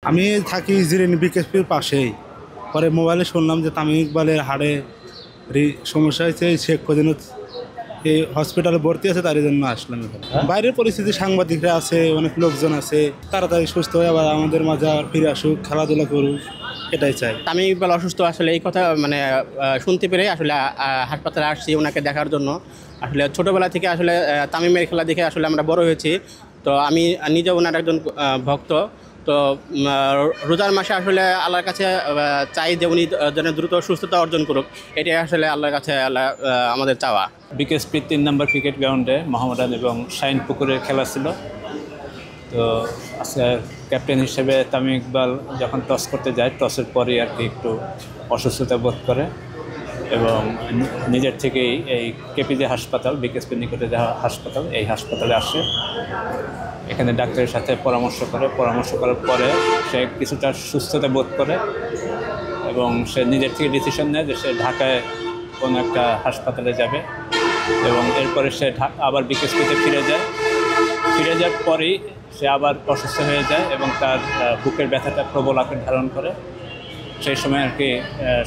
আমি থাকি জিরেনি বিকেএসপির পাশেই। পরে মোবাইলে শুনলাম যে তামিম ইকবালের হাড়ে সমস্যা হয়েছে, শেখ ফজিল এই হসপিটালে ভর্তি আছে, তার জন্য আসলাম এখানে। বাইরের পরিস্থিতি, সাংবাদিকরা আছে, অনেক লোকজন আছে, তাড়াতাড়ি সুস্থ হয়ে আবার আমাদের মাঝে আবার ফিরে আসুক, খেলাধুলা করুক, এটাই চাই। তামিম ইকবাল অসুস্থ, আসলে এই কথা মানে শুনতে পেরে আসলে হাসপাতালে আসছি ওনাকে দেখার জন্য। আসলে ছোটোবেলা থেকে আসলে তামিমের খেলা দেখে আসলে আমরা বড় হয়েছি। তো আমি নিজে ওনার একজন ভক্ত। তো রোজার মাসে আসলে আল্লাহর কাছে চাই যে উনি যেন দ্রুত সুস্থতা অর্জন করুক, এটাই আসলে আল্লাহর কাছে আমাদের চাওয়া। বিকেএসপি 3 নম্বর ক্রিকেট গ্রাউন্ডে মোহামেডান এবং শাহিন পুকুরের খেলা ছিল। তো আজকে ক্যাপ্টেন হিসেবে তামিম ইকবাল যখন টস করতে যায়, টসের পরেই আর কি একটু অসুস্থতা বোধ করে এবং নিজের থেকেই এই কেপিজে হাসপাতাল, বিকেএসপির নিকটে যে হাসপাতাল, এই হাসপাতালে আসে। এখানে ডাক্তারের সাথে পরামর্শ করার পরে সে কিছুটা সুস্থতা বোধ করে এবং সে নিজের থেকে ডিসিশন নেয় যে সে ঢাকায় কোনো একটা হাসপাতালে যাবে এবং এরপরে সে আবার বিকেএসপিতে ফিরে যাওয়ার পরেই সে আবার অসুস্থ হয়ে যায় এবং তার বুকের ব্যথাটা প্রবল আকার ধারণ করে। সেই সময় আর কি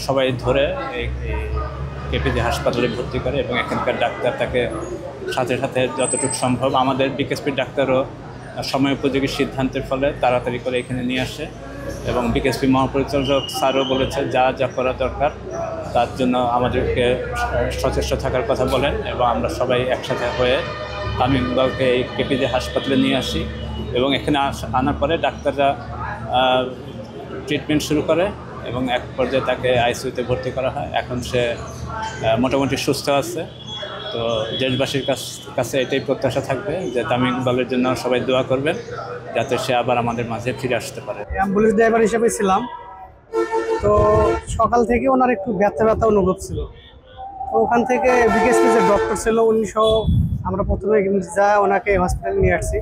সবাই ধরে এই কেপিজে হাসপাতালে ভর্তি করে এবং এখানকার ডাক্তার তাকে সাথে সাথে যতটুকু সম্ভব, আমাদের বিকেএসপির ডাক্তারও সময় উপযোগী সিদ্ধান্তের ফলে তাড়াতাড়ি করে এখানে নিয়ে আসে এবং বিকেএসপি মহাপরিচালক স্যারও বলেছে যা যা করা দরকার তার জন্য আমাদেরকে সচেষ্ট থাকার কথা বলেন এবং আমরা সবাই একসাথে হয়ে তামিম ইকবালকে এই কেপিজে হাসপাতালে নিয়ে আসি এবং এখানে আনার পরে ডাক্তাররা ট্রিটমেন্ট শুরু করে এবং এক পর্যায়ে তাকে আইসিইউতে ভর্তি করা হয়। এখন সে মোটামুটি সুস্থ আছে। তো দেশবাসীর কাছে এটাই প্রত্যাশা থাকবে যে তামিম ইকবালের জন্য সবাই দোয়া করবেন যাতে সে আবার আমাদের মাঝে ফিরে আসতে পারে। অ্যাম্বুলেন্স ড্রাইভার হিসেবে ছিলাম, তো সকাল থেকে ওনার একটু ব্যথা অনুভব ছিল। তো ওখান থেকে বিকেএসপি যে ডক্টর ছিল উনি সহ আমরা প্রথমে যা ওনাকে হসপিটালে নিয়ে আসছি।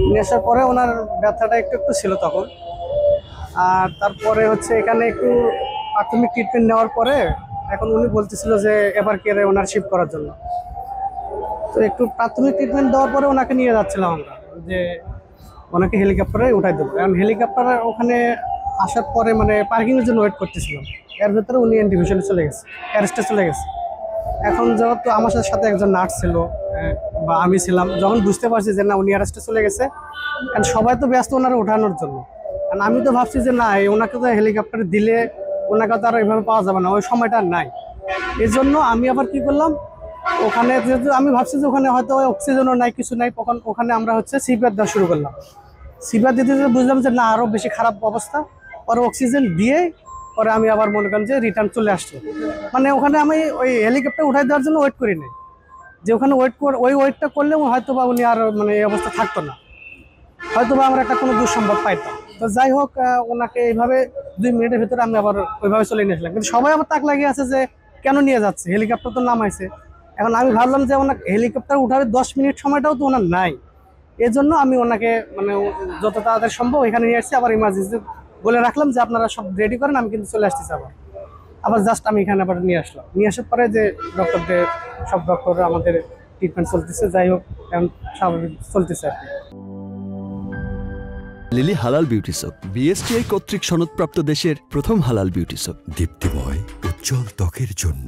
নিয়ে আসার পরে ওনার ব্যথাটা একটু ছিল তখন। আর তারপরে হচ্ছে এখানে একটু প্রাথমিক ট্রিটমেন্ট নেওয়ার পরে এখন উনি বলতেছিল যে এবার কেয়ারে ওনার শিফট করার জন্য। তো একটু প্রাথমিক ট্রিটমেন্ট দেওয়ার পরে ওনাকে নিয়ে যাচ্ছিলাম আমরা যে ওনাকে হেলিকপ্টারে উঠাই দেবো। কারণ হেলিকপ্টারে ওখানে আসার পরে মানে পার্কিংয়ের জন্য ওয়েট করতেছিলাম, এর ভেতরে উনি ডিভিশনে চলে গেছে, অ্যারেস্টে চলে গেছে। এখন যেহেতু আমার সাথে একজন নার্স ছিল বা আমি ছিলাম, যখন বুঝতে পারছি যে না উনি অ্যারেস্টে চলে গেছে, কারণ সবাই তো ব্যস্ত ওনারা ওঠানোর জন্য। কারণ আমি তো ভাবছি যে না ওনাকে তো হেলিকপ্টারে দিলে ওনাকে তো আর এভাবে পাওয়া যাবে না, ওই সময়টা আর নাই। এই জন্য আমি আবার কি করলাম, ওখানে যেহেতু আমি ভাবছি যে ওখানে হয়তো অক্সিজেনও নাই, কিছু নাই, তখন ওখানে আমরা হচ্ছে সিপিআর দেওয়া শুরু করলাম। সিপিআর দিতে বুঝলাম যে না আরও বেশি খারাপ অবস্থা। পরে অক্সিজেন দিয়ে পরে আমি আবার মনে করেন যে রিটার্ন চলে আসছি। মানে ওখানে আমি ওই হেলিকপ্টার উঠাই দেওয়ার জন্য ওয়েট করি নাই, যে ওখানে ওয়েটটা করলে হয়তো বা উনি আর মানে এই অবস্থা থাকতো না, হয়তো বা আমরা একটা কোনো দুঃসংবাদ পাইতাম। তো যাই হোক, ওনাকে এইভাবে 2 মিনিটের ভিতরে আমি আবার ওইভাবে চলে নিয়ে আসলাম। কিন্তু সবাই আবার তাক লাগিয়ে আছে যে কেন নিয়ে যাচ্ছে, হেলিকপ্টার তো নামাইছে। এখন আমি ভাবলাম যে ওনাকে হেলিকপ্টার উঠাবে 10 মিনিট সময়টাও তো ওনার নাই। এই জন্য আমি ওনাকে মানে যত তাড়াতাড়ি সম্ভব এখানে নিয়ে আসছি। আবার ইমার্জেন্সি বলে রাখলাম যে আপনারা সব রেডি করেন, আমি কিন্তু চলে আসতেছি। আবার জাস্ট আমি এখানে আবার নিয়ে আসলাম। নিয়ে আসার পরে যে ডক্টরদের সব ডক্টররা আমাদের ট্রিটমেন্ট চলতেছে, যাই হোক এখন স্বাভাবিক চলতেছে আর কি। লিলি হালাল বিউটি সোপ, বিএসটিআই কর্তৃক সনদপ্রাপ্ত দেশের প্রথম হালাল বিউটি সোপ। দীপ্তিময় উজ্জ্বল ত্বকের জন্য।